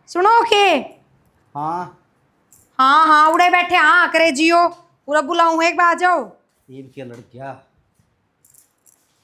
सुनो के। हाँ हाँ हाँ उड़े बैठे हाँ करे जियो पूरा बुलाऊं एक बार आ जाओ। ईद के लड़किया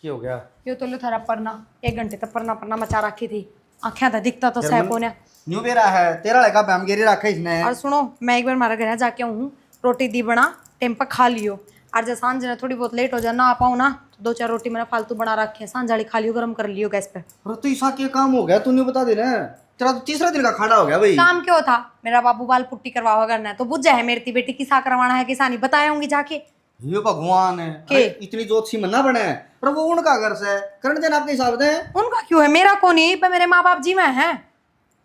क्या हो गया यो तो लो थारा परना 1 घंटे तक परना परना मचा रखी थी आँखें तो दिखता तो सह को ने। न्यू बेरा है तेरा लड़का बैमगेरी रखा इसने। और सुनो मैं एक बार मारा घर जाके हूँ रोटी दी बना टाइम पर खा लियो और जब सांझ ने थोड़ी बहुत लेट हो जाए ना आ पाऊँ ना तो 2-4 रोटी मैंने फालतू बना रखी है सांझ वाली खा लियो गर्म कर लियो गैस पे। अरे तो ऐसा क्या काम हो गया तूने बता दे ना। तेरा तो तीसरा दिन का खाड़ा हो गया भाई। काम क्यों था मेरा बाबू बाल पुट्टी करवावा करना है तो बुझ जाए मेरी बेटी किसा करवाना है किसा नहीं बताया होंगी जाके। ये भगवान है के? इतनी जोत सी मन्ना बने है पर वो उनका घर से करण देना आपके हिसाब से। उनका क्यों है मेरा को नहीं पर मेरे माँ बाप जी में है।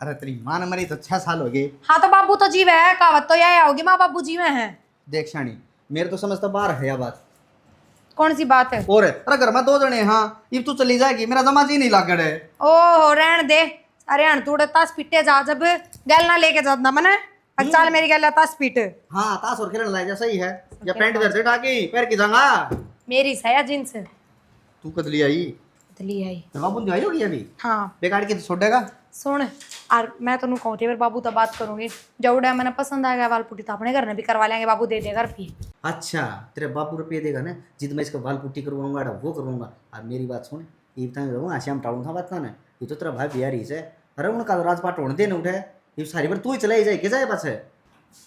अरे तेरी मां ने मरी तो 6 साल हो गए। हाँ तो बाबू तो जीव है कहावत तो यह होगी माँ बाबू जीव है। देख शानी मेरे तो समझता बाहर है या बात कौन सी बात है। और है अरे घर में 2 जने हाँ अब तू चली जाएगी मेरा जमा जी नहीं लागड़ है। ओहो रहन दे अरे हन तू तास पीटे जा जब गैल ना लेके जाना मने चाल मेरी गैल तास पीट। हाँ ताश और खेलने लायक सही है या पैंट घर से ढाकी पैर की जंगा मेरी सया जिन्स तू कदली आई बदली आई। बाबू ने आई होगी अभी हाँ बेकार की तो छोड़ेगा। सुन और मैं तेन कहूँ थी बाबू तो बात करूंगी जवड़ा मैंने पसंद आ गया बाल पुट्टी तो अपने घर में भी करवा लेंगे बाबू दे देगा रुपये। अच्छा तेरे बापू रुपये देगा ना जिद मैं इसका बाल पुट्टी करवाऊंगा वो करवाऊंगा। अब मेरी बात सुन ये बताऊँ आश्याम टाड़ू था बात ना ये तो तेरा भाई बिहारी से अरे उनका तो राजपाट होने देने उठे ये सारी बार तू ही चलाई जाए के जाए पास है।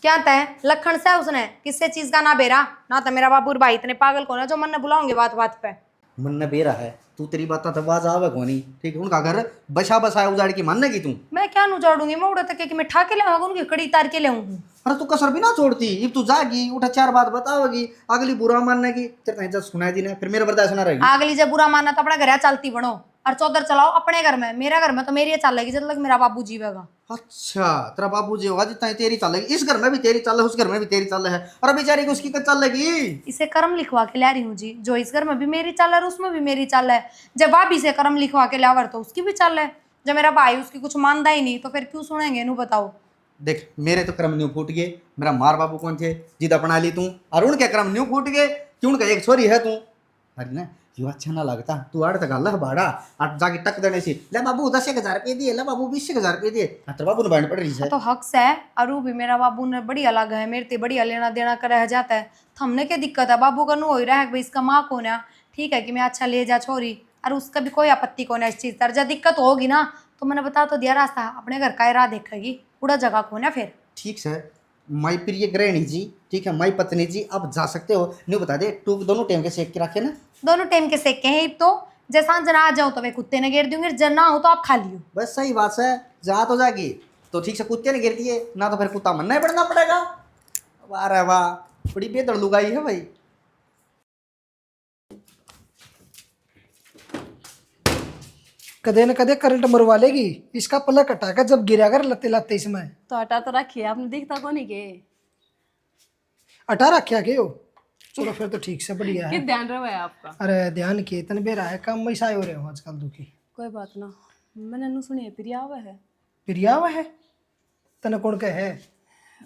क्या तय लखन से उसने किससे चीज का ना बेरा ना तो मेरा बाबू भाई इतने पागल को ना जो मन बुलाओगे बात बात पे। मन ने बेरा है तू तेरी बात तो बाज आवे कोनी ठीक है उनका घर बसा बसाया उजाड़ की मानने की तू। मैं क्या उजाड़ूंगी मैं उड़ा तक कि मैं ठा के ले उनकी कड़ी तार के ले अरे तू कसर भी ना छोड़ती अब तू जागी उठा 4 बात बताओगी अगली बुरा मानने की तेरे जब सुनाई दी ना फिर मेरे बर्दाश्त ना रहेगी। अगली जब बुरा मानना तो अपने घर चलती बनो और चौधर चलाओ अपने घर में मेरा घर में तो मेरी चलेगी जब तक मेरा बाबू जीवेगा। अच्छा तेरा बाबू जी होगा जितना तेरी चलेगी इस घर में भी तेरी चल है उस घर में भी तेरी चल है और बेचारी को उसकी कब चलेगी। इसे कर्म लिखवा के ला रही हूँ जी जो इस घर में भी मेरी चाल है और उसमें भी मेरी चाल है जब भाभी से कर्म लिखवा के लावर तो उसकी भी चाल है जब मेरा भाई उसकी कुछ मानता ही नहीं तो फिर क्यों सुनेंगे नू बताओ। देख मेरे तो कर्म न्यू फूट गए मेरा मार बाबू कौन थे जिद अपना ली तू और उनके कर्म न्यू फूट गए क्यों उनका एक छोरी है तू। अरे ना यो अच्छा ना लगता तू आड़ तक अल्लाह भाड़ा और जाके टक देने से ले बाबू 10,000 रुपये दिए ले बाबू 20,000 रुपये दिए तो बाबू ने बैंड पड़ रही है तो हक से है और वो भी मेरा बाबू ने बड़ी अलग है मेरे ते बढ़िया लेना देना कर रह जाता है तो हमने क्या दिक्कत है बाबू का नू हो रहा है भाई इसका माँ कौन है ठीक है कि मैं अच्छा ले जा छोरी और उसका भी कोई आपत्ति कौन है इस चीज़ पर जब दिक्कत होगी ना तो मैंने बता तो दिया रास्ता अपने घर का राह देखेगी पूरा जगह कौन है फिर। ठीक है माई प्रिय गृहिणी जी ठीक है माई पत्नी जी आप जा सकते हो नहीं बता दे तू दोनों टाइम के सेक के रखे ना दोनों टाइम के सेके हैं तो जैसा जना आ जाऊँ तो मैं कुत्ते ने घेर दूंगी जब ना हो तो आप खा लियो। बस सही बात है जा तो जागी तो ठीक से कुत्ते ने गिरती है ना तो फिर कुत्ता मनना ही पड़ना पड़ेगा। वाह रे वाह बड़ी बेदड़ लुगाई है भाई। कदे न कदे करंट मरवा लेगी इसका पल्ला कटाकर जब गिरा कर लते लाते इसमें तो हटा तो रखिए आपने दिखता को नहीं के अटा रखा के हो। चलो फिर तो ठीक से बढ़िया कि है। ध्यान रहे आपका। अरे ध्यान के तन बेरा है कम मैसा हो रहे हो आजकल दुखी कोई बात ना मैंने नु सुनी है प्रिया आवा है प्रिया हुआ है तन कौन का है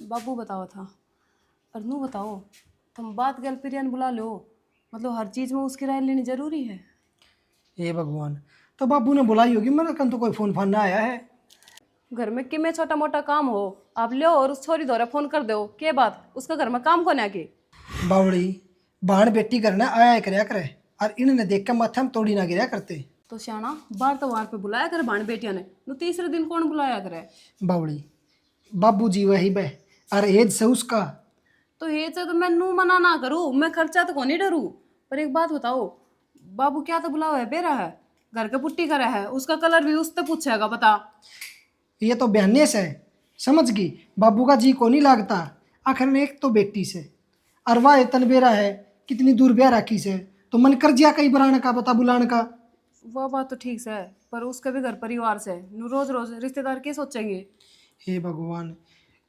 बाबू बताओ था और नू बताओ तुम बात गल प्रिया ने बुला लो मतलब हर चीज में उसकी राय लेनी जरूरी है। हे भगवान तो बाबू ने बुलाई होगी मेरे कन तो कोई फोन फान ना आया है। घर में कि में छोटा मोटा काम हो आप लो और उस छोरी द्वारा फोन कर दो के बात उसका घर में काम कोने आके बावड़ी बाण बेटी करना आया करया करे और इन्हें देख के माथे हम तोड़ी ना गिरा करते। तो श्याणा बार तो वार पे बुलाया करे बाण बेटिया ने नु तीसरे दिन कौन बुलाया करे। बावड़ी बाबू जी वही बे और एज से उसका तो ये तो मैं नू मना ना करूँ मैं खर्चा तो कौन ही डरू पर एक बात बताओ बाबू क्या तो बुलावा है बेरा है घर के पुट्टी करा है उसका कलर भी उससे पूछेगा बता। ये तो बहने से समझ गई बाबू का जी को नहीं लागता आखिर में एक तो बेटी से अरवा तनबेरा है कितनी दूर ब्याह राखी से तो मन कर जिया कई बरान का बता बुलान का। वो बात तो ठीक है पर उसके भी घर परिवार से रोज रोज रिश्तेदार क्या सोचेंगे। हे भगवान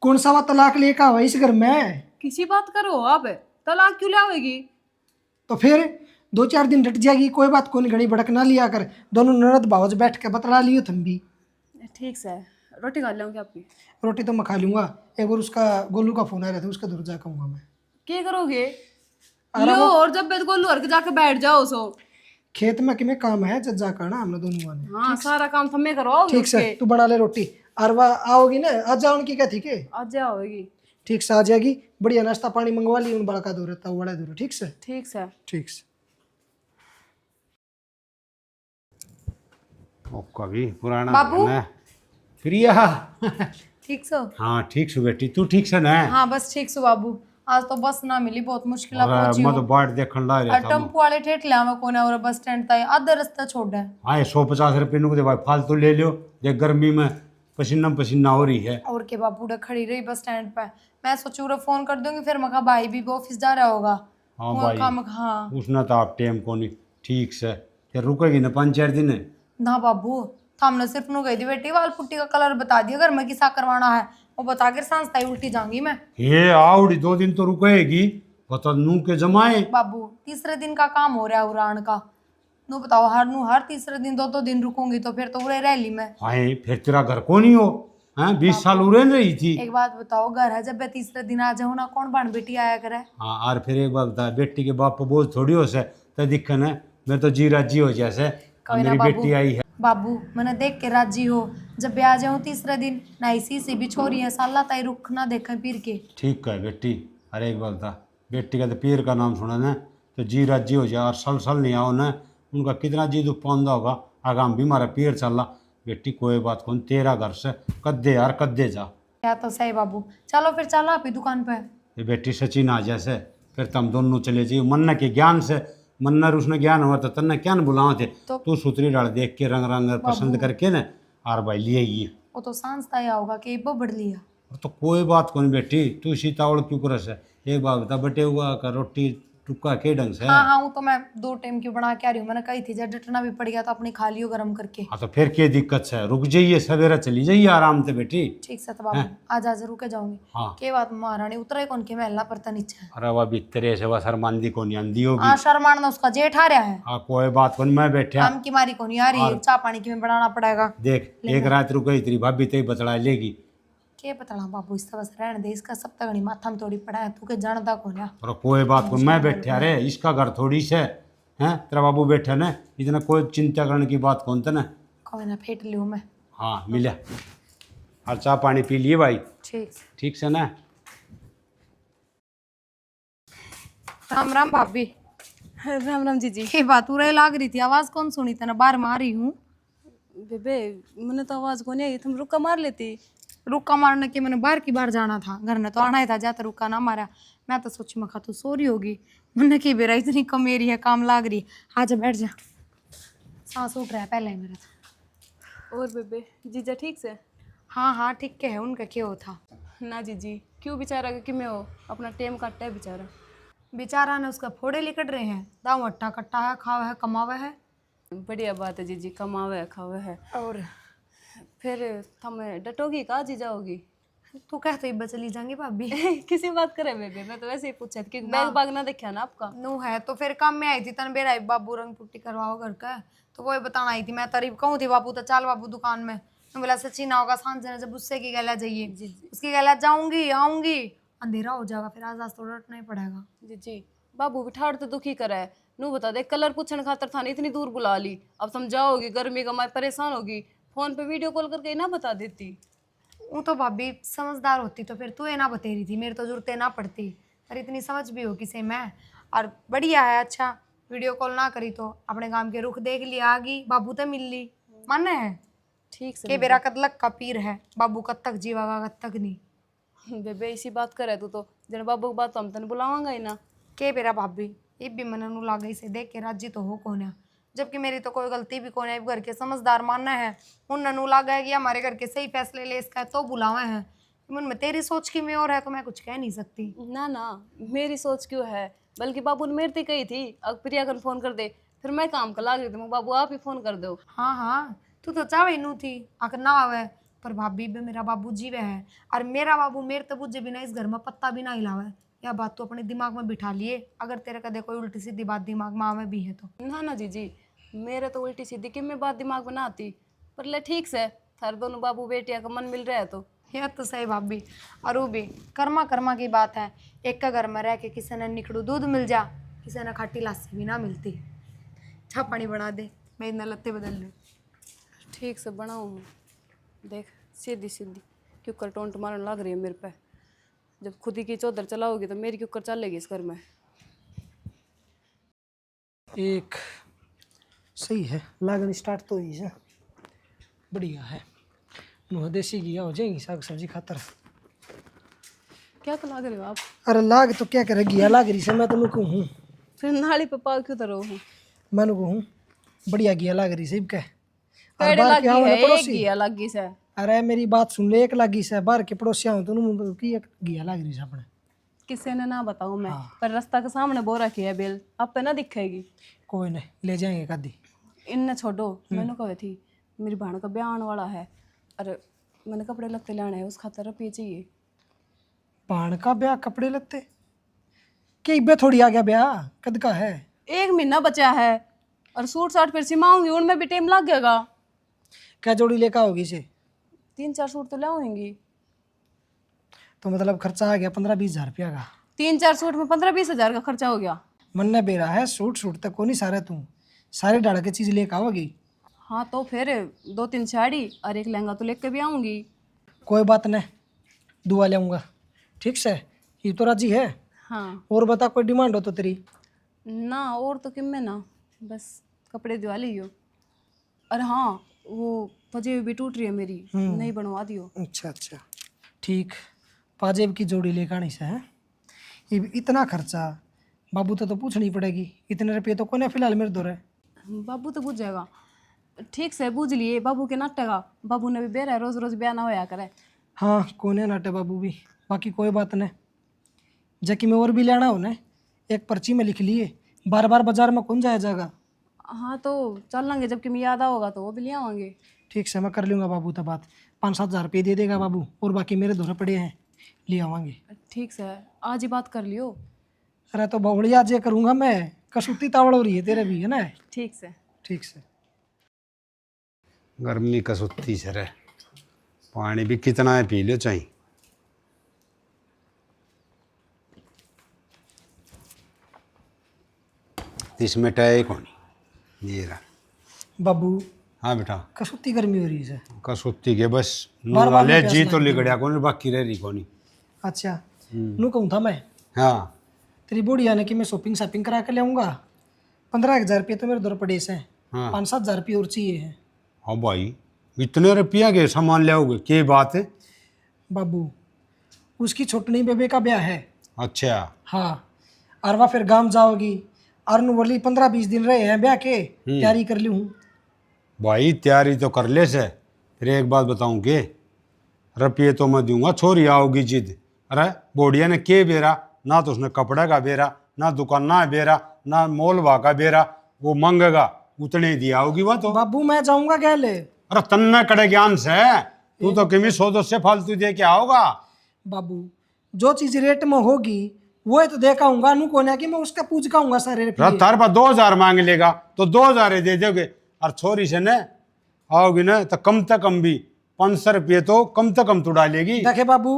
कौन सा वा तलाक लेकर हुआ इस घर में। किसी बात करो आप तलाक क्यों लावेगी तो फिर 2-4 दिन डट जाएगी कोई बात कौन घड़ी भड़क ना लिया कर दोनों ननद भावज बैठ के बतला लियो तुम भी। ठीक है रोटी खा लूँगी आपकी रोटी तो मैं खा लूंगा एक बार उसका गोलू का फोन आया था उसका दूर जा कहूँगा मैं। क्या करोगे लो और जब बेद गोलू हर के जाके बैठ जाओ सो खेत में किमें काम है जज्जा करना हमने दोनों ने। हाँ सारा काम थमे करो ठीक से तू बना ले रोटी अरवा आओगी ना, आज जाओ उनकी क्या, ठीक है? आज जाओगी? ठीक से आ जाएगी, बढ़िया नाश्ता पानी मंगवा ली, उन बड़का दूर रहता बड़ा दूर, ठीक से? ठीक है। ठीक से। ओका भी पुराना बाबू? गाना है। प्रिया ठीक सो? हाँ ठीक सु बेटी, तू ठीक से ना? हाँ बस ठीक सो बाबू। आज तो बस ना मिली, बहुत मुश्किल और पहुंची मैं तो हूँ। बाट देखने ला और रहा था। टेम्पो वाले ठेठ लिया मैं कोने और बस स्टैंड तक आधा रास्ता छोड़ है। हाँ 150 रुपये नुक दे भाई, फालतू ले लियो, देख गर्मी में पसीना पसीना हो रही है। और के बापू उधर खड़ी रही बस स्टैंड पे। मैं सोचू उधर फोन कर दूंगी, फिर मैं कहा भाई भी ऑफिस जा रहा होगा। हाँ वो भाई। काम हाँ उसने तो आप टेम को नहीं ठीक से, फिर रुकेगी ना 5-4 दिन। ना बाबू, हमने सिर्फ नु गई थी बेटी, वाल पुट्टी का कलर बता दिया, घर में किसा करवाना है वो बता के सांसता ही उल्टी जाऊंगी मैं। ये आवड़ी 2 दिन तो रुकेगी, बता नू के जमाए। बाबू तीसरे दिन का काम हो रहा है उड़ान का। नु बताओ हर तीसरे दिन 2-2 दिन रुकूंगी तो फिर तो उड़े रह ली मैं। हाँ फिर तेरा घर को नहीं हो, हैं 20 साल उड़े रही थी। एक बात बताओ, घर है जब मैं तीसरे दिन आ जाऊँ ना, कौन बन बेटी आया करे? हाँ और फिर एक बात बता, बेटी के बाप पर बोझ थोड़ी हो से तो दिक्कत है। मैं तो जी राजी हो जैसे कोई ना मेरी बाबू। बेटी आई है। बाबू मैंने देख के राजी हो, जब भी आ जाऊँ तीसरे दिन ना इसी से भी छोरी है साला ताई रुख ना देखे पीर के। ठीक है बेटी, अरे एक बात बता, बेटी का तो पीर का नाम सुना ना तो जी राजी हो जाए, और सल नहीं आओ ना, उनका कितना जी दुख पौंदा होगा। आगाम भी हमारा पीर चल रहा बेटी, कोई बात कौन, तेरा घर से कद्दे यार कद्दे जा। क्या तो सही बाबू, चलो फिर चलो आप ही दुकान पे। ये बेटी सचिन आ जैसे फिर तुम दोनों चले जाइए मन्ना के ज्ञान से। मन्ना उसने ज्ञान हुआ तो तन्ने क्या न बुलाओ थे, तो- तू सुतरी डाल देख के रंग रंग पसंद करके ना और भाई लिए ये। वो तो सांसता ही होगा कि बढ़ लिया। और तो कोई बात कौन बेटी, तू सीतावड़ क्यों करस है? एक बात बता, बटे हुआ का रोटी टुक्का के ढंग से? हाँ हाँ वो तो मैं 2 टाइम की बना के आ रही हूँ, मैंने कही थी जब डटना भी पड़ गया तो अपनी खा लियो गरम करके। हाँ तो फिर क्या दिक्कत है, रुक जाइए सवेरा चली जाइए आराम से बेटी। ठीक से तो बाबू आज आज रुके जाऊंगी। हाँ के बात महारानी उतरे कौन के महला पड़ता नीचे। अरे वह भीतरे से वह शर्मांदी को नहीं आंदी होगी। हाँ शर्मान ना उसका जेठ आ रहा है, हाँ कोई बात कौन, मैं बैठा काम की मारी को नहीं आ रही है, चाय पानी की में बनाना पड़ेगा। देख एक रात रुके तेरी भाभी तेरी बतला लेगी। के पता बाबू, इसका बस रहने दे, इसका सब तक माथा में थोड़ी पड़ा है, तू के जानता कौन है। और कोई बात कौन, मैं बैठा अरे इसका घर थोड़ी से हैं, तेरा बाबू बैठा ना, इतना कोई चिंता करने की बात कौन था ना। कोई ना फेंट लियो मैं। हाँ मिला, और चाय पानी पी लिए भाई? ठीक ठीक से ना? राम राम भाभी। राम राम जीजी। ये बात उरे लाग रही थी, आवाज कौन सुनी तेने? बाहर मार रही हूँ। बेबे मैंने तो आवाज को नहीं आई, तुम रुका मार लेती। रुक्का मारने के मैंने बाहर की बार जाना था, घर ने तो आना ही था, जाता रुक्का ना मारा। मैं तो सोची मैं तू सो रही होगी, मैंने की बेरा इतनी कमेरी है, काम लाग रही। आजा बैठ जा, सांस उठ रहा है पहले मेरा तो। और बेबे जीजा ठीक से? हाँ हाँ ठीक है, उनका क्यों था ना जीजी, क्यों बेचारा कि मैं हो, अपना टेम काटता है बेचारा। बेचारा ने उसका फोड़े लिकट रहे हैं, दाव अट्टा कट्टा है, खावा है कमावा है। बढ़िया बात है जीजी, कमावे है खावे है। और फिर तुम्हें डटोगी का जीजा होगी? तू कहते ही चली जाएंगी भाभी। किसी बात करे बेबे, मैं तो वैसे ही पूछा था कि बैग बाग ना देखा ना आपका। नू है तो फिर काम में आई थी, तन बेरा बाबू रंग पुट्टी करवाओ घर का, तो वही बताना आई थी। मैं तारीफ कहूँ थी बाबू तो चाल बाबू दुकान में, मैं बोला सचिन होगा सांझ ने जब उससे की गला जाइए, उसकी गला जाऊंगी आऊंगी अंधेरा हो जाएगा, फिर आज तो डटना ही पड़ेगा। जीजी बाबू बिठाड़ तो दुखी करा है, नू बता दे कलर पूछने खातर था इतनी दूर बुला ली, अब समझाओगी गर्मी का मैं परेशान होगी, फोन पे वीडियो कॉल करके ना बता देती। वो तो भाभी समझदार होती तो फिर तू ये ना बतेरी थी, मेरे तो जरूरत ना पड़ती, पर इतनी समझ भी हो किसे मैं। और बढ़िया है, अच्छा वीडियो कॉल ना करी तो अपने काम के रुख देख लिया, आ गई बाबू तो मिल ली, मन है ठीक से के बेरा कदलक का पीर है, बाबू कद तक जीवागा कद तक नहीं। बेबे इसी बात करे तू तो जन बाबू की बात तो हम तने बुलावांगा ही ना। के बेरा भाभी ये भी मन नु लागे से देख के राजी तो हो कौन है, जबकि मेरी तो कोई गलती भी कौन है, घर के समझदार मानना है, उन ननू लागा है कि हमारे घर के सही फैसले ले इसका तो बुलावा है। मन में तेरी सोच की में और है तो मैं कुछ कह नहीं सकती। ना ना मेरी सोच क्यों है, बल्कि बाबू ने मेरे से कही थी अब प्रिया को फोन कर दे, फिर मैं काम का लाग रही थी, बाबू आप ही फोन कर दो। हाँ हाँ तू तो चाहे नू थी आकर ना आवे, पर भाभी भी मेरा बाबू जीवे है, और मेरा बाबू मेरे तो बुझे बिना इस घर में पत्ता भी ना हिलावे। यह बात तो अपने दिमाग में बिठा लिए, अगर तेरे कदे कोई उल्टी सीधी बात दिमाग में आवे भी है तो। ना ना जीजी मेरे तो उल्टी सीधी कि मैं बात दिमाग में ना आती, पर ले ठीक से थार दोनों बाबू बेटिया का मन मिल रहा है तो। यह तो सही भाभी, और वो भी कर्मा कर्मा की बात है, एक का घर में रह के किसी ने निकड़ू दूध मिल जा, किसी ने खट्टी लस्सी भी ना मिलती। चा पानी बना दे, मैं इतना लत्ते बदल लूँ। ठीक से बनाऊँ, देख सीधी सीधी क्यों कर टोंट मारने लग रही है मेरे पे। जब खुद ही की चौधर चलाओगी तो मेरी क्यों कर चलेगी इस घर में। एक सही है, लागन स्टार्ट तो हुई है, बढ़िया है। मुँह देसी घिया हो जाएगी साग सब्जी खातर। क्या लग रहे हो आप? अरे लाग तो क्या करे, घिया लाग रही से मैं तो कहूँ, फिर नाली पे पाव क्यों तरह हूँ? मैं कहूँ बढ़िया घिया लाग रही से क्या। पेड़ लगी है एक घिया लगी से। अरे मेरी बात सुन ले, एक लागी से बाहर के पड़ोसिया हूँ तो की एक घिया लाग रही से अपने। किसी ने ना बताऊँ मैं, पर रास्ता के सामने बो रखी है बेल, आप पे ना दिखेगी। कोई नहीं, ले जाएंगे कदी। इनने छोड़ो, मैंने कही थी मेरी बहन का ब्याह आने वाला है। अरे मैंने कपड़े लगते लाने हैं, उस खातर रुपये चाहिए। पान का ब्याह, कपड़े लगते के इब्बे थोड़ी आ गया ब्याह, कद का है? 1 महीना बचा है और सूट साट फिर सिमाऊंगी, उनमें भी टाइम लग जाएगा। क्या जोड़ी लेकर आओगी से? 3-4 सूट तो लाऊंगी। तो मतलब खर्चा आ गया 15-20 हज़ार रुपया का। 3-4 सूट में 15-20 हज़ार का खर्चा हो गया। मन ने बेरा है, सूट सूट तक को नहीं सारे तू सारे डाल के चीज लेकर आओगी। हाँ तो फिर 2-3 साड़ी और एक लहंगा तो लेके भी आऊंगी। कोई बात नहीं, दुआ लेऊंगा, ठीक से। ये तो राजी है। हाँ और बता, कोई डिमांड हो तो तेरी? ना और तो किम में ना, बस कपड़े दिवा लियो। अरे हाँ वो पजेब भी टूट रही है मेरी, नहीं बनवा दियो। अच्छा अच्छा ठीक, पाजेब की जोड़ी लेकर आनी से है। ये इतना खर्चा बाबू तो पूछनी पड़ेगी, इतने रुपये तो कोने फिलहाल मेरे दो रहे। बाबू तो बुझ जाएगा, ठीक से बुझ लिए। बाबू के नाटेगा, बाबू ने भी बेरा है, रोज रोज ब्याह ना होया करे। हाँ कोने नाटे बाबू भी, बाकी कोई बात नहीं। जबकि में और भी लेना हो ना, एक पर्ची में लिख लिए, बार बार बाजार में कौन जाया जाएगा। हाँ तो चल लेंगे, जबकि मैं याद होगा तो वो भी ले आवांगे। ठीक से मैं कर लूँगा बाबू तो बात। 5-7 हज़ार रुपये दे देगा बाबू, और बाकी मेरे धोरे पड़े हैं, ले आवांगे। ठीक से आज ही बात कर लियो। अरे तो बहुड़िया जे करूँगा मैं, कसूती तावड़ हो रही है तेरे भी है ना। ठीक से ठीक से। गर्मी कसुत्ती से रहे, पानी भी कितना है पी लो चाहिए। इसमें टाई कौन ये रहा। बाबू हाँ बेटा, कसूती गर्मी हो रही है। कसुत्ती के बस बार नूर बार वाले प्यास जी तो लगती है। लिगड़िया कौन, बाकी रह रही कौन। अच्छा नू कहूँ था मैं, हाँ तेरी बुढ़िया ने कि मैं शॉपिंग करा के लाऊंगा। 15,000 रुपये तो मेरे दौर पड़े से, हाँ 5-7 हज़ार रुपये और चाहिए है। हाँ भाई, इतने रुपया के सामान ले आओगे, क्या बात है। बाबू उसकी छोटनी बेबे का ब्याह है। अच्छा हाँ, और वह फिर गांव जाओगी, और नु बोली 15-20 दिन रहे हैं ब्याह के, तैयारी कर ली हूँ। भाई तैयारी तो कर ले से, फिर एक बात बताऊं के, रुपये तो मैं दूंगा, छोरी आओगी जिद। अरे बोढ़िया ने के बेरा, ना तो उसने कपड़े का बेरा, ना दुकाना बेरा, ना मोलवा का बेरा, वो मंगेगा उतने ही दिया होगी वह तो। बाबू मैं जाऊंगा गहले। अरे तन्ने कड़े ज्ञान से, तू तो किमी 100-200 फालतू दे के आओगा। बाबू जो चीज रेट में होगी वो तो देखा हूँ, नू कोने कि मैं उसका पूछ काऊंगा सारे रुपये। तार पर 2,000 मांग लेगा तो 2,000 ही दे दोगे, और छोरी से न आओगी ना तो कम से कम भी 500 रुपये तो कम से कम तू डालेगी। देखे बाबू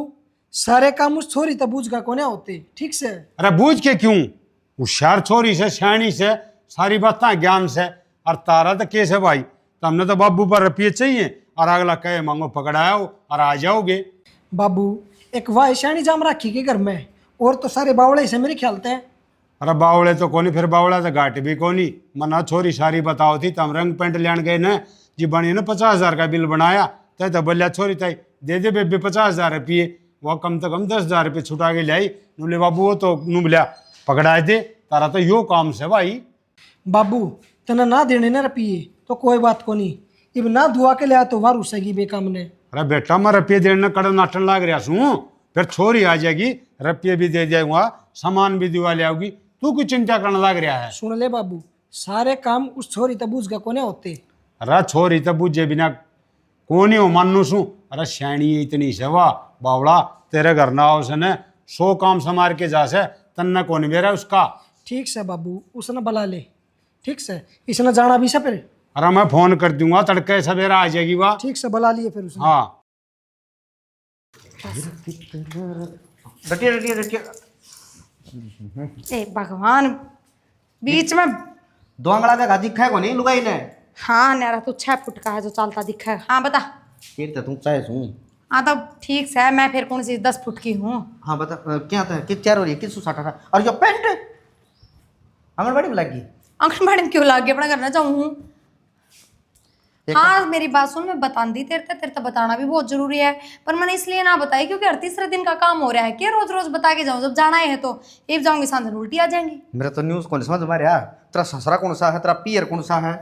सारे काम उस छोरी तब बूझ का कोने होते, ठीक से। अरे बूझ के क्यों, होशियार छोरी से, सियाणी से, सारी बातें ज्ञान से। और तारा तो केस है भाई, तो हमने तो बाबू पर रुपये चाहिए, और अगला कहे मांगो पकड़ाओ और आ जाओगे। बाबू एक वायशानी जाम रखी के घर में, और तो सारे बावड़े से मेरे ख्याल से। अरे बावड़े तो कोनी, फिर बावड़ा तो घाट भी कोनी। मना छोरी सारी बताओ थी, तम रंग पेंट लेन गए न जी, बनी ने 50,000 का बिल बनाया, तय तो बोलिया छोरी तय दे दे बेबे 50,000 रुपये। वह कम से कम 10,000 रुपये छुटा के लाई। नूले बाबू वो तो नू बोलिया पकड़ाए दे, तारा तो यो काम से भाई। बाबू तना ना देने न रुपये तो कोई बात को नहीं, इब ना दुआ के लिया तो वार उसेगी बेकाम ने। अरे बेटा मैं रुपये देने कड़ नाटन लाग रहा हूँ, फिर छोरी आ जाएगी, रुपये भी दे जाऊंगा, सामान भी दिवा ले आओगी, तू क्यों चिंता करने लग रहा है। सुन ले बाबू, सारे काम उस छोरी तबूज का कोने होते। अरे छोरी तो बुझे बिना कोनी हो मानू सू। अरे श्याणी इतनी सेवा बावड़ा, तेरे घर ना हो से न 100 काम संभार के जा से, तन्ना कौन बेरा उसका। ठीक से बाबू उसने बुला ले, ठीक से, इसने जाना भी से फिर। अरे मैं फोन कर दूंगा, तड़के सवेरा आ जाएगी वह। ठीक से बुला लिए फिर उसने। हाँ रटिया रटिया रटिया। ए भगवान, बीच में दो आंगड़ा का दिखा है को नहीं लुगाई ने। हाँ नारा तो 6 फुट का है जो चलता दिखा है। हाँ बता। फिर तो तू चाहे सू। हाँ तो ठीक से मैं फिर कौन सी 10 फुट की हूँ। हाँ बता क्या था किस चार हो रही है किस साटा था और जो पेंट आंगनबाड़ी में लगी। आंगनबाड़ी में क्यों लाग गया अपना करना चाहूँ। एक- हाँ मेरी बात सुन, मैं बता दी तेरे तो बताना भी बहुत जरूरी है, पर मैंने इसलिए ना बताई क्योंकि हर तीसरे दिन का काम हो रहा है कि रोज रोज बता के जाऊँ। जब जाना है तो एक जाऊंगी सांझ उल्टी आ जाएंगी। मेरा तो न्यूज़ कौन समझ मारे यार। तेरा ससुरा कौन सा है तेरा पियर कौन सा है।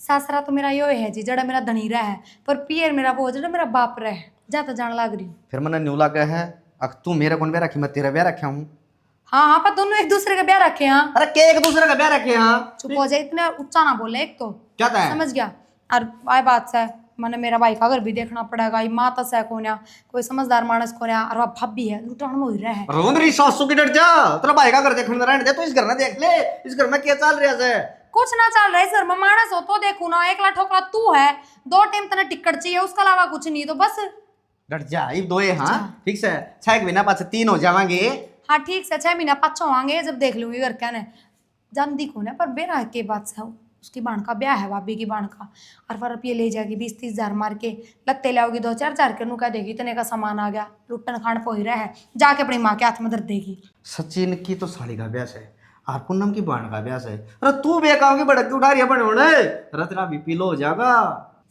सासरा तो मेरा यो है जी, जड़ा मेरा धनीरा है, पर पियर मेरा वो जड़ा मेरा बाप रहा है। जा तो जान लग रही हूँ। फिर मैंने न्यू लगा है अब तू मेरे कौन ब्याह रखी मैं तेरा ब्याह रखा हूँ। हाँ हाँ, पर दोनों एक दूसरे का ब्याह रखे। हाँ अरे के एक दूसरे का ब्याह रखे हाँ। चुप हो जाए, इतने ऊंचा ना बोले। एक तो क्या था समझ गया। और आए बात से मैंने मेरा भाई का घर भी देखना पड़ेगा। ये माता से कौन है, कोई समझदार मानस कौन है, और वह भाभी है लुटान में हो रहा है। रोंदरी सासू की डर जा तेरा भाई का घर देखने में रहने दे तू इस घर में देख ले इस घर में क्या चल रहा है। कुछ ना चल रहा है सर, मैं मानस हो तो देखू ना। एकला ठोकला तू है, 2 टाइम तने टिकट चाहिए, उसके अलावा कुछ नहीं। तो बस डर जा ये दो है हाँ ठीक से 6 महीना पास 3 हो जावांगे। हाँ ठीक से 6 महीना पाछो आएंगे जब देख लूंगी घर क्या ने। जानती कौन है पर बेरा के बात से उसकी बाण का ब्याह है, भाभी की बाण का। और फिर ये ले जाएगी 20-30 हजार मार के, लत्ते लाओगी 2-4 के नु कह देगी इतने का सामान आ गया, लुट्टन खान पोही रहा है, जाके अपनी माँ के हाथ में धर देगी। सचिन की तो साली का ब्याह है और पूनम की बाण का ब्याह है। अरे तू बेकाओ की भड़क उठा रही है बने होने अरे तेरा बीपी लो हो जाएगा।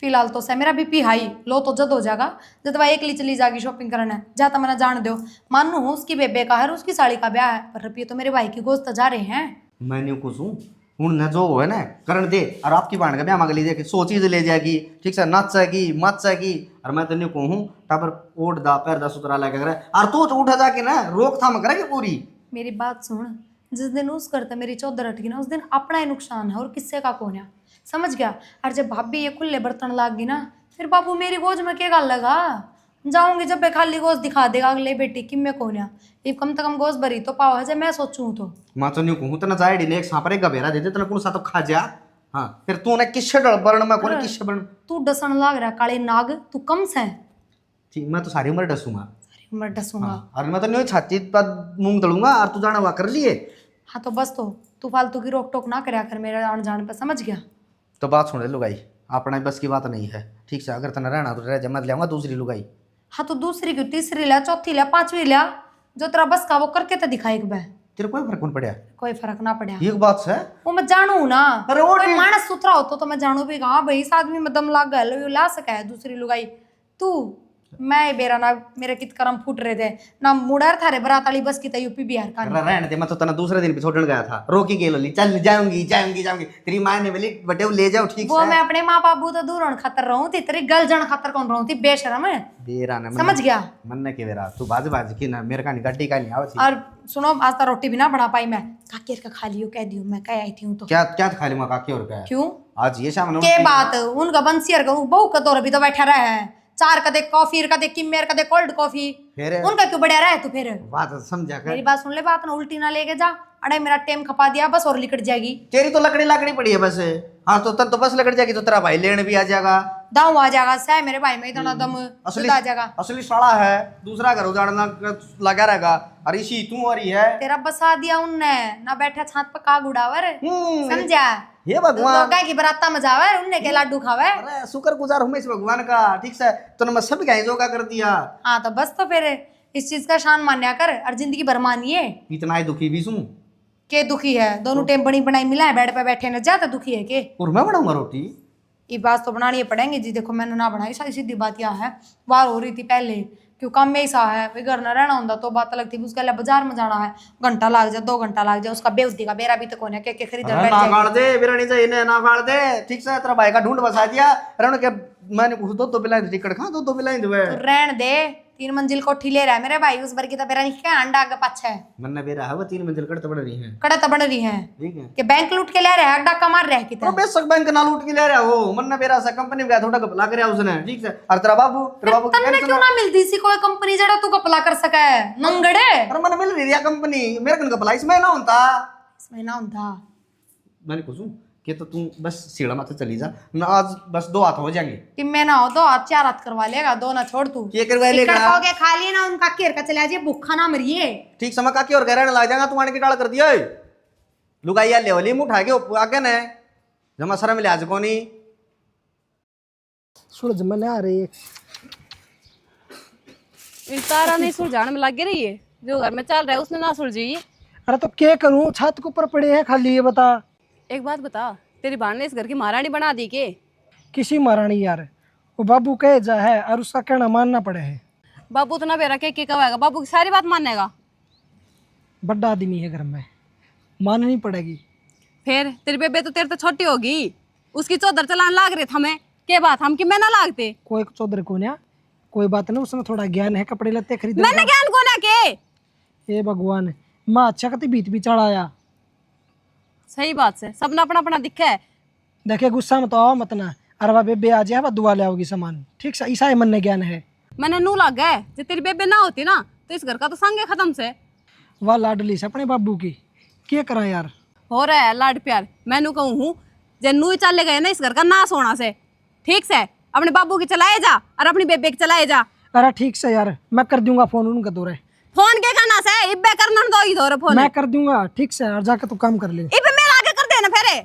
फिलहाल तो सह मेरा बीपी हाई, लो तो जद हो जाएगा जब वह एकली चली जाएगी शॉपिंग करने। जाता मैंने जान दो, मानू हूँ उसकी बेबे का है और उसकी साड़ी का ब्याह है, पर रुपये तो मेरे भाई की गोश्त जा रहे हैं। मैं नहीं कुछ हूँ हूँ न जो है ना करण दे और आपकी बाण का ब्याह मांग लीजिए कि 100 चीज ले जाएगी ठीक से नचेगी मचेगी और मैं तो नहीं कहूँ टाबर ओढ़ दा पैर दा सुतरा लगा करे और तू तो उठा जाके ना रोकथाम करेगी पूरी। मेरी बात सुन, जिस दिन उस करते मेरी चौधर अटकी ना उस दिन अपना ही नुकसान है और किससे का कौन है, समझ गया। और जब भाभी ये खुले बर्तन लाग गई ना फिर बाबू मेरी गोज में क्या गाल लगा। जाऊंगी जब मैं खाली गोज दिखा देगा अगले बेटी कि मैं कौन है, ये कम से कम गोज भरी तो पाओ है जब मैं सोचूं तो। मैं तो नहीं कहूँ तना जाए ने एक सांपरे गबेरा दे दे तना कौन सा तो खा जा। हाँ फिर तू ने किससे डर बरण में कौन किससे बरण तू डसन लाग रहा काले नाग, तू कम से ठीक मैं तो सारी उम्र डसूंगा। मैं डसूंगा। और मैं तो नहीं छाती पर मूंग दलूंगा और तू जाना हुआ कर लिए। हाँ तो बस तो तू फालतू की रोक टोक ना करया कर मेरे आन जान पे, समझ गया। तो बात सुन ले लुगाई अपना बस की बात नहीं है ठीक से अगर तना रहना तो रह जा मैं ले दूसरी लुगाई। हाँ तो दूसरी क्यों, तीसरी लिया, चौथी लिया, 5वीं लिया, जो तेरा बस का वो करके तो दिखा एक बार। तेरे कोई फर्क कौन पड़ा कोई फर्क ना पड़ा, एक बात है। वो मैं जानू ना। अरे वो कोई मानस सुथरा हो तो मैं जानू भी हाँ भाई इस आदमी में दम लाग गया ला सका है दूसरी लुगाई। तू मैं बेरा ना मेरे कित करम फूट रहे थे ना मुड़र था रे बरात वाली बस की तो यूपी बिहार का नहीं। रहने दे मैं तो तना दूसरे दिन भी छोड़ने गया था रोकी के ली चल जाऊंगी जाऊंगी जाऊंगी तेरी माँ ने बोली बटे ले जाओ ठीक वो से। मैं अपने माँ बाबू तो दूर खातर रहूं थी, तेरी गल जन खातर कौन रहूं थी बेशरम है। बेरा ने समझ गया। मन के बेरा तू बाज बाज की ना मेरे का नहीं गड्डी का नहीं आवती। और सुनो आज तक रोटी भी ना बना पाई मैं, काकेर का खा लियो कह दियो मैं कह आई थी हूं तो। क्या क्या खा लूंगा काकी और क्या क्यों आज ये शाम के बात उनका बंसियर का बहू का तो अभी तो बैठा रहा है, 4 कदे कॉफी कदे किमेर कदे कोल्ड कॉफी, फिर उनका क्यों बढ़िया रहा है तू फिर। बात समझा कर मेरी बात सुन ले, बात ना उल्टी ना लेके जा। अरे मेरा टाइम खपा दिया बस और लिकट जाएगी। तेरी तो लकड़ी लकड़ी पड़ी है बस। हाँ तो तन तो बस लकड़ जाएगी तो तेरा भाई लेने भी आ जाएगा दाऊ आ जाएगा सह मेरे भाई में इतना दम असली जुदा आ जाएगा। असली साला है दूसरा घर उजाड़ना लगा रहेगा और इसी तू और है तेरा बसा दिया उनने ना बैठा छात पे का गुड़ावर समझा। हे भगवान गाय की बराता में जावे उनने के लाडू खावे। अरे शुक्र गुजार हूँ मैं इस भगवान का ठीक से तूने मैं सब गाय जोगा कर दिया। हाँ तो बस तो फिर इस चीज का शान मान्या कर और जिंदगी भर मानिए। इतना ही दुखी भी सुन के दुखी है दोनों टाइम बनी बनाई मिला है बेड पे बैठे न ज्यादा दुखी है के। और मैं बनाऊंगा रोटी ये बात तो बनानी पड़ेंगे जी। देखो मैंने ना बनाई सारी सीधी बात यह है, वार हो रही थी पहले क्यों काम में ही सा है वे घर न रहना होता तो बात अलग थी। उसके लिए बाजार में जाना है, घंटा लग जाए 2 घंटा लग जाए, उसका बेउज्जती का बेरा भी तो कौन है के खरीद ना गाड़ दे बिरयानी चाहिए ना गाड़ दे ठीक से तेरा भाई का ढूंढ बसा दिया रण के मैंने कुछ दो पिलाई टिकट खा दो पिलाई दे रहन दे। 3 मंजिल कोठी ले रहा है मेरे भाई उस बार की तो बेरा नहीं क्या अंडा आगे पाछे मन्ना बेरा है वो 3 मंजिल कड़ बढ़ रही है कड़ा तो बन रही है ठीक है कि बैंक लूट के ले रहा है डाका मार रहा है तो कितना। बेशक बैंक ना लूट के ले रहा हो मन्ना बेरा से कंपनी में गया थोड़ा गपला कर उसने ठीक से और तेरा बाबू तन्ने क्यों ना मिलती सी कोई कंपनी जड़ा तू कपला कर सका है नंगड़े। अरे मन मिल रही है कंपनी मेरे कन गपला इसमें ना होता इसमें ना होता। मैंने कुछ कि तो तू बस सीढ़ा माथे चली जा ना आज बस 2 हाथ हो जाएंगे कि मैं ना हो तो आज 4 हाथ करवा लेगा 2 ना छोड़ तू ये करवा लेगा टिकट पाओगे खा लिए ना उनका घेर का चला जाए भूखा ना मरिए। ठीक समय काकी और गहरा लग जाएगा तू आने की टाल कर दिया लुगाइया लेवली मुँह उठा के आगे न जमा सरा मिले आज को नहीं सूरज मैंने आ रही है इन तारा नहीं सुलझाने में लग रही है, जो घर में चल रहा है उसने ना सुलझी। अरे तो क्या करूँ, छत के ऊपर पड़े हैं खाली, ये बता। एक बात बता, तेरी बहन ने इस घर की महारानी बना दी के? किसी महारानी यार, वो बाबू कहे जा है और उसका कहना मानना पड़े है। बाबू तो ना बेरा के कहेगा, बाबू की सारी बात मानेगा? बड़ा आदमी है घर में, माननी पड़ेगी। फिर तेरी बेबे तो तेरे तो छोटी होगी, उसकी चौधर चलाने लाग रहे थे हमें, के बात हम कि मैं ना लागते? कोई चौधर को ना, कोई बात नहीं, उसने थोड़ा ज्ञान है, कपड़े लत्ते खरीदने मैंने ज्ञान को ना के। ए भगवान, माँ अच्छा कति बीत भी चढ़ाया। सही बात से सबने अपना अपना दिखा है। देखे गुस्सा में तो आओ मत ना, अरवा बेबे आ जाए, वह दुआ ले आओगी सामान, ठीक से? ईसा मन ने ज्ञान है। मैंने नू लग गए, जो तेरी बेबे ना होती ना तो इस घर का तो संगे खत्म से। वाह लाडली से अपने बाबू की, क्या करा यार। हो रहा है लाड प्यार, मैनू कहूँ हूँ जे नू ही चले गए ना इस घर का नाश होना से, ठीक से? अपने बाबू की चलाए जा और अपनी बेबे की चलाए जा। अरे ठीक से यार, मैं कर दूंगा फोन उनका दौरे। फोन के करना से इब्बे करना दो ही दौरे फोन। मैं कर दूंगा ठीक से, और जाकर तू काम कर ले। इब्बे मेरा आगे कर देना फेरे।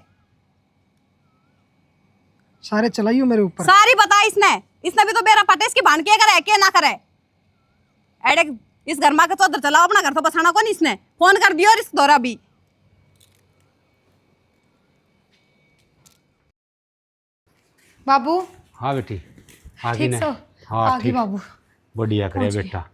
सारे चलाइयो मेरे ऊपर। सारी बता इसने भी तो बेरा पटे, इसकी भान के करे के ना करे। एडे इस घर में के चौधर चलाओ, अपना घर तो बसाना को नहीं इसने। फोन कर दियो और इस दौरा भी। बाबू हाँ बेटी आ गई ठीक ना? सो? हाँ आ गई ठीक, बाबू। बढ़िया करे बेटा।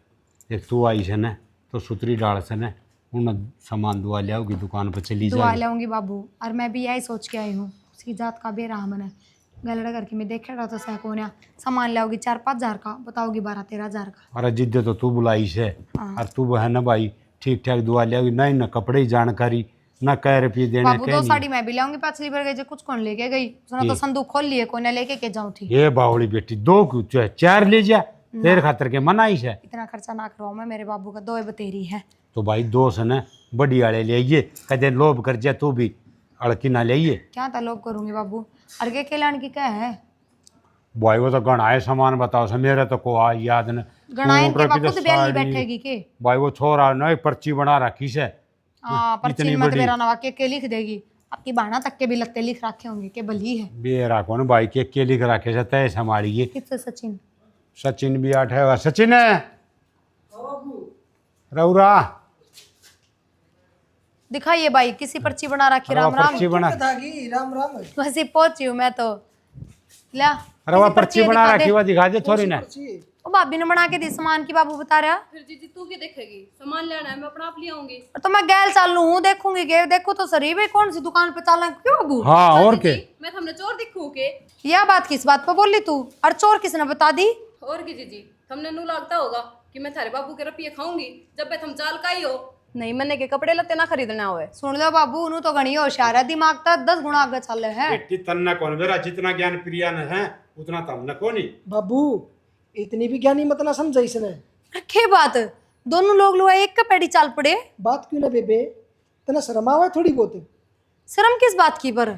एक तू आई से न तो सुतरी डाल से न उन सामान दुआ ले आओगी, दुकान पर चली दुआ जाएगी। लाऊंगी बाबू, और मैं भी यही सोच के आई हूँ, उसकी जात का बेरा मैंने गलड़ा करके मैं देखे रहा तो सह को सामान लाओगी 4-5 हजार का, बताओगी 12-13 हजार का। अरे जिद्दे तो तू बुलाई से, हाँ। और तू है न भाई ठीक ठाक दुआ ले आओगी, नहीं न कपड़े की जानकारी, न कह रुपये देने बाबू के 2 नहीं। साड़ी मैं भी लाऊंगी, पिछली बार गई जो कुछ कौन लेके गई, उसने तो संदूक खोल लिए, कोई ना लेके के जाऊँ थी। ये बावड़ी बेटी 2 क्यों 4 ले जा, तेरे खातर के मनाई से। इतना खर्चा ना करवाऊँ मैं, मेरे बाबू का 2 बतेरी है। तो भाई 2 से न बड़ी आड़े ले आइए, कदे लोभ कर जा तू भी अड़की ना ले आइए। क्या तलोब करूंगी बाबू, अर्गे के लाने की क्या है? भाई वो तो गणाए सामान बताओ से, मेरे तो को आ याद न गणायन के ऊपर की बाबू तो तो बेली साड़ी। बैठेगी के? भाई वो छोरा न एक पर्ची बना रखी से, हाँ पर्ची इतनी मत बड़ी। बेरा नवा के लिख देगी, आपकी बाणा तक के भी लत्ते लिख रखे होंगे के बली है। बेरा कौन भाई के लिख रखे से तय संभालिए। किससे सचिन? सचिन भी आठ है, सचिन है रौरा दिखाइए भाई, किसी पर्ची बना रखी? राम राम। पर्ची बना, राम राम। वैसे पहुंची हूँ मैं तो। ला अरे वो किसी पर्ची बना दिखा रखी दे। हुआ दिखा दे थोड़ी ना। ओ भाभी ने बना के दी सामान की, बाबू बता रहा। फिर जीजी तू क्या देखेगी? सामान लेना है, मैं अपना आप ले आऊंगी। तो मैं गैल चालू हूँ, देखूंगी के देखो तो सरी भाई कौन सी दुकान पे चलना है, क्यों बाबू? हाँ और के मैं तो हमने चोर दिखूं के? यह बात किस बात पे बोली तू? और चोर किसने बता दी? और की जीजी हमने नू लगता होगा कि मैं थारे बाबू के रुपये खाऊंगी जब मैं थम चाल का ही हो। नहीं मैंने के कपड़े लत्ते ना खरीदना हुए। सुन लो बाबू, उन्हों तो घनी होशियार है, दिमाग तो 10 गुना आगे चल है। बेटी तन्ना कौन बेरा, जितना ज्ञान प्रिया न है उतना तमने को नहीं। बाबू इतनी भी ज्ञानी मत ना समझा इसने। रखे बात, दोनों लोग लो एक का पेड़ी चाल पड़े। बात क्यों ना बेबे, तना शर्म आवा थोड़ी बहुत। शर्म किस बात की पर?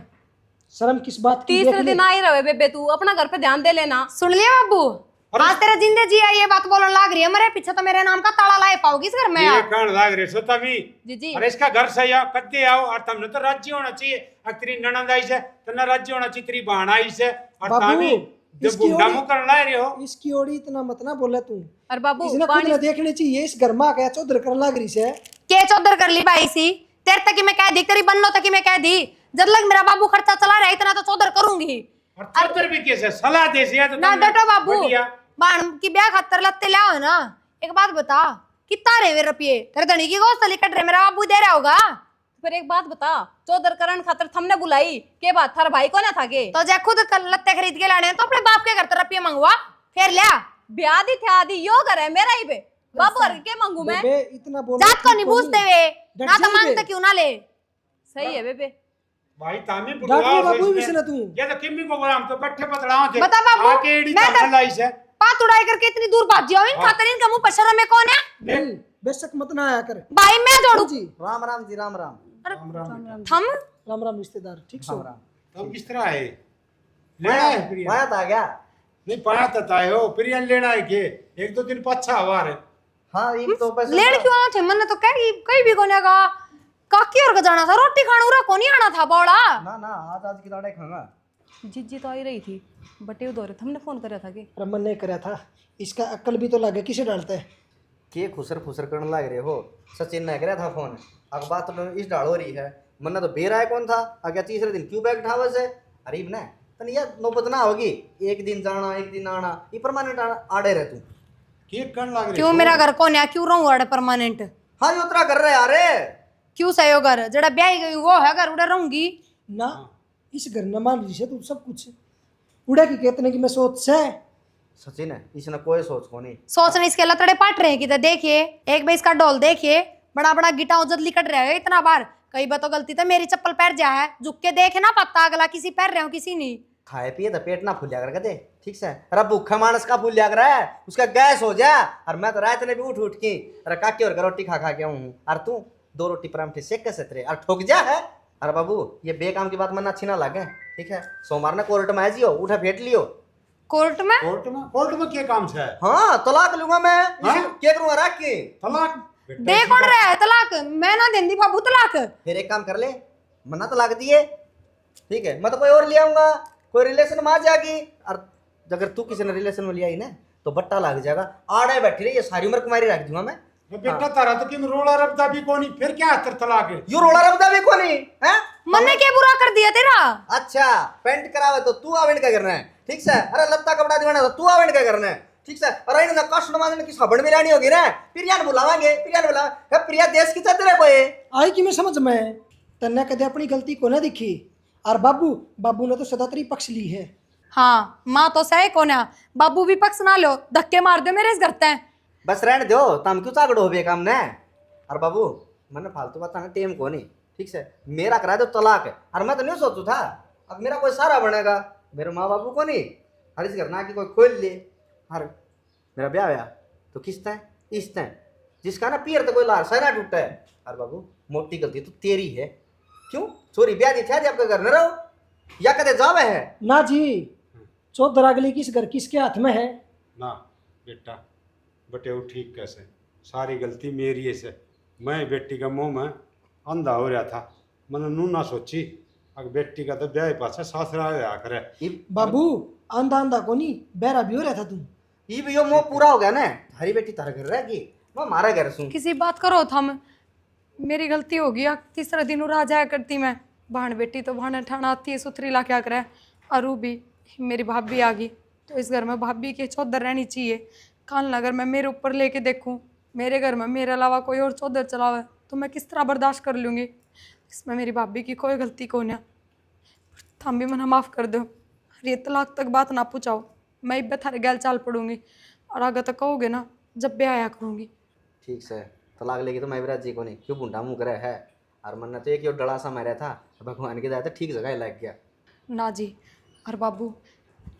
शर्म किस बात की? तीसरे दिन आ ही रहे बेबे, तू अपना घर पे ध्यान दे लेना। सुन लिया बाबू, आज तेरा जिंदे जी आई ये बात बोलने लाग रही है, मेरे पीछे तो मेरे नाम का ताला लाए पाओगी इस घर में ये यार। कौन लाग रे सो तमी? जीजी अरे इसका घर सही आओ, कद्दे आओ, और तुमने तो राज्य होना चाहिए। और तेरी ननद आई से तना राज्य होना चाहिए, तेरी बहन आई से, और बाबू, तामी जब इसकी गुंडा ओरी- मुंह कर ला रहे हो। इसकी ओरी इतना मत ना बोले तू। और बाबू इसने खुद ना देखने चाहिए, इस घर में आ गया चौधर कर लाग रही से। के चौधर कर ली भाई सी, तेरे तक मैं कह दी, तेरी बन्नो तक मैं कह दी, जब लग मेरा बाबू खर्चा चला रहा है इतना तो चौधर करूंगी। और चौधर भी कैसे सलाह दे से तो ना तुमने डटो बाबू, बढ़िया। बाण की ब्याह खातर लत्ते लाओ ना। एक बात बता, कितना रे वे रुपये तेरे धनी की गोश्त कट रहे, मेरा बाबू दे रहा होगा? फिर एक बात बता, चौधर करण खातर हमने बुलाई के बात थारा भाई को ना था के? तो जे खुद लत्ते खरीद के लाने हैं, तो अपने बाप के घर तो रुपये मंगवा फिर लिया। ब्याह दी थे आदि यो घर है मेरा ही बे, बाबू घर के मांगू मैं? बेबे इतना बोल जात को नहीं पूछते वे, ना तो मांगते क्यों ना ले। सही है बेबे। भाई तामी डांट बुलवाओ बाबू से भी इसने। से ना तू। ये तो किम्मी को बोला, हम तो पट्टे पतड़ाओ थे। बता बाबू, आके एड़ी मैं ताना लाई से। पात उड़ाई करके इतनी दूर भाग जाओ, इन खातर इनका मुंह पर शर्म है कौन है? नहीं बेशक मत ना आया कर। भाई मैं जोड़ू जी राम राम जी, राम राम। थम। राम राम रिश्तेदार, ठीक सो। तब किस तरह है लेना है प्रिया? माया तो आ गया। नहीं पाया तो आए हो प्रिया लेना है के 1-2 दिन पच्छा हुआ रे। हाँ एक तो पैसे लेन क्यों आना थे? मन तो कहीं भी कोने का काकी और का जाना था, रोटी खाने उरा कोनी आना था बौड़ा। ना ना, आज की दाड़े खाऊंगा। जीजी तो आई रही थी, बटे उधर हमने फोन करा था के? रमन ने कराया था, इसका अक्ल भी तो लगे, किसे डालता है? के खुसर फुसर करने लग रहे हो। सचिन ने करा था फोन, अब बात तो इस डाल हो रही है, मन्ना तो बेरा है कौन था, आगे तीसरे दिन क्यों बैग उठावा से अरीब ने तन यार नौबत ना होगी, एक दिन जाना एक दिन आना, ये परमानेंट आड़े रह तू। के कण लग रहे क्यों मेरा घर को न्या क्यों रहूं अड़े परमानेंट? हाँ ये उतरा कर रहे यार, क्यों सही घर जड़ा ब्याह गई वो है घर उड़े रहूंगी ना इस घर न मान रही से तू सब कुछ उड़ा की कहते कि मैं सोच से सचिन है इसने कोई सोच को नहीं। सोचने इसके लतड़े पाट रहे हैं कि देखिए एक बार इसका डोल देखिए, बड़ा बड़ा गिटा उजली कट रहा है इतना बार, कई बार तो गलती तो मेरी चप्पल पैर जा है, झुक के देखे ना पता अगला किसी पैर रहे हो किसी नहीं। खाए पिए तो पेट ना फूलिया कर दे, ठीक से। अरे भूखा मानस का फूलिया कर है, उसका गैस हो जा। और मैं तो रात ने भी उठ उठ के अरे काके और रोटी खा खा के आऊँ हूँ, और तू 2 रोटी परांठे सेक कैसे तेरे और ठोक जा है। अरे बाबू ये बेकाम की बात मन अच्छी ना लगे, ठीक है। सोमवार ने कोर्ट में आ जियो, उठा फेट लियो। कोर्ट में? कोर्ट में क्या काम से? हाँ तलाक लूंगा मैं, हाँ? क्या करूंगा रख के तलाक दे कौन रहा है तलाक? मैं ना देंदी बाबू तलाक। फिर एक काम कर ले, मना तलाक दिए, ठीक है। मैं तो कोई और ले आऊंगा, कोई रिलेशन में आ जाएगी, और अगर तू किसी ने रिलेशन में लिया ही ना तो बट्टा लग जाएगा। आड़े बैठी रही, ये सारी उम्र कुमारी रख दूंगा मैं। बेटा तारा तो कि रोड़ा रबदा भी कोनी, फिर क्या है तेरा तलाक है? यू रोड़ा रबदा भी कोनी है, मन्ने क्या बुरा कर दिया तेरा? अच्छा पेंट करावे तो तू आवेंट क्या करना है, ठीक से। अरे लत्ता कपड़ा दिवाना तो तू आवेंट क्या करना है, ठीक से। अरे इन कष्ट मानने की सबड़ में लानी होगी ना, प्रिया ने बुलावांगे, प्रिया ने बुला प्रिया देश की चाहते रहे कोई आई कि मैं समझ में तन्ने कदे अपनी गलती को ना दिखी, और बाबू ने तो सदा तेरी पक्ष ली है। हाँ माँ तो सही को ना, बाबू भी पक्ष ना लो, धक्के मार दो मेरे इस घर ते। बस रहने दो, तम क्यों तागड़ो हो बेकाम ने। और बाबू मैंने फालतू बात ना टेम को नहीं, ठीक से। मेरा करा दो तलाक है, और मैं तो नहीं सोचू था अब मेरा कोई सारा बनेगा, मेरे माँ बाबू को नहीं। हर इस घर ना कि कोई खोल ले, हर मेरा ब्याह हुआ तो किस्त है इस्त है, जिसका ना पीर तो कोई लार सह ना टूटा है। और बाबू मोटी गलती तो तेरी है, क्यों चोरी ब्याह दी थी आज आपके घर न रहो या कदे जावे है ना जी, चौधर अगली किस घर किसके हाथ में है ना बेटा, बटे वो ठीक कैसे, सारी गलती मेरी है से। मैं बेटी का मुंह में अंधा हो रहा था, मैंने नू ना सोची अगर बेटी का तो ब्याह पास सासरा होया करे। बाबू आंधा आंधा को नहीं बहरा भी हो रहा था तू। ये भी यो मोह पूरा हो गया ना, हरी बेटी तारा घर रहेगी, मैं मारा घर सुन। किसी बात करो थम, मेरी गलती हो गई। तीसरा दिन उड़ा जाया करती मैं, भाण बेटी तो भाण ठाणा आती है सुथरी ला क्या करे। अरू भी मेरी भाभी आ गई तो इस घर में भाभी के चौधर रहनी चाहिए। काल अगर मैं मेरे ऊपर लेके देखूं, मेरे घर में मेरे अलावा कोई और चौधर चलावे तो मैं किस तरह बर्दाश्त कर लूँगी। इसमें मेरी भाभी की कोई गलती को नहीं, थम भी मना माफ़ कर दो। ये तलाक तक बात ना पूछाओ, मैं इब्बे थारे गैल चाल पड़ूंगी, और आगे तक कहोगे ना जब भी आया करूँगी। ठीक से तलाक लेगी तो मैं विराज जी को नहीं, क्यों बुंडा मुँह करे है। और मन तो एक डड़ा सा मारा था, भगवान की दया तो ठीक जगह लग गया ना जी। और बाबू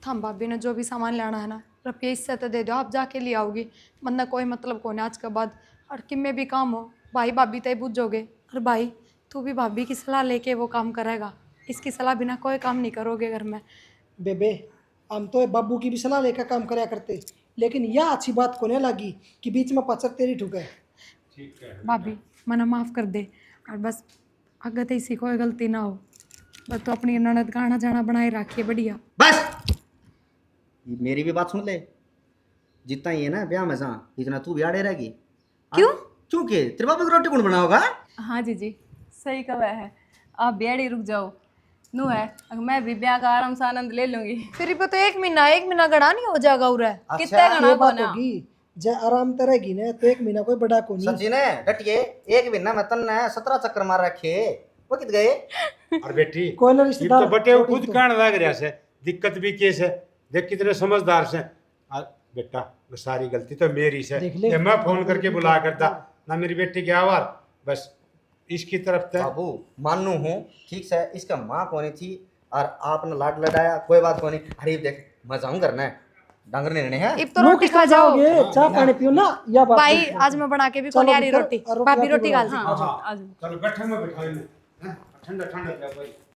थम भाभी ने जो भी सामान लाना है ना रुपये इससे तो दे दो, आप जाके ले आओगी, वरना कोई मतलब कौन है आज के बाद। और किम में भी काम हो भाई भाभी तय बुझोगे, और भाई तू भी भाभी की सलाह लेके वो काम करेगा, इसकी सलाह बिना कोई काम नहीं करोगे घर में। बेबे हम तो बाबू की भी सलाह लेकर काम कराया करते, लेकिन यह अच्छी बात को नहीं लगी कि बीच में पचर तेरी ठुके। ठीक है भाभी मना माफ़ कर दे, और बस अगर तो इसी कोई गलती ना हो, बस तो अपनी ननद गाना जाना बनाए रखिए बढ़िया। बस मेरी भी बात सुन ले, जितना ही है ना ब्याह में जहाँ इतना तू भी आड़े रहेगी। क्यों? क्योंकि तेरे बाबू की रोटी कौन बनाओगा। हाँ जी सही कहा है, आप ब्याड़ी रुक जाओ नू है, अगर मैं भी ब्याह का आराम से आनंद ले लूंगी। फिर भी तो एक महीना गड़ा नहीं हो जाएगा उरे। कितने ये गणा बात कोना होगी जब आराम करेगी ना तो 1 महीना कोई बड़ा को नहीं। सच्ची ने डटिए, एक महीना में तन ने 17 चक्कर मार रखे, वो कित गए। और बेटी कोई ना ये रिश्तेदार तो बटे वो छोटी खुद तो- कहने लग रहा से, दिक्कत भी केस है, देख कितने समझदार से। और बेटा वो सारी गलती तो मेरी से, देख ले। ये मैं फोन करके बुला करता ना मेरी बेटी के आवार, बस इसकी तरफ से। बाबू मानू हूँ ठीक से, इसका माँ कौन थी और आपने लाड लडाया, कोई बात कौन। अरे देख मैं जाऊँ करना है, डांगर निर्णय है। अब तो लो रोटी किस खा तरह जाओ जाओगे? चाय पानी पियो ना या बात भाई, करते हैं। आज मैं बना के भी चलो कौन यारी बिल्कुल, रोटी, और भाभी रोटी रोटी बनाओ। गाल दी। हाँ हाँ आज चलो बैठे में बैठा ठंडा ठंडा क्या भाई।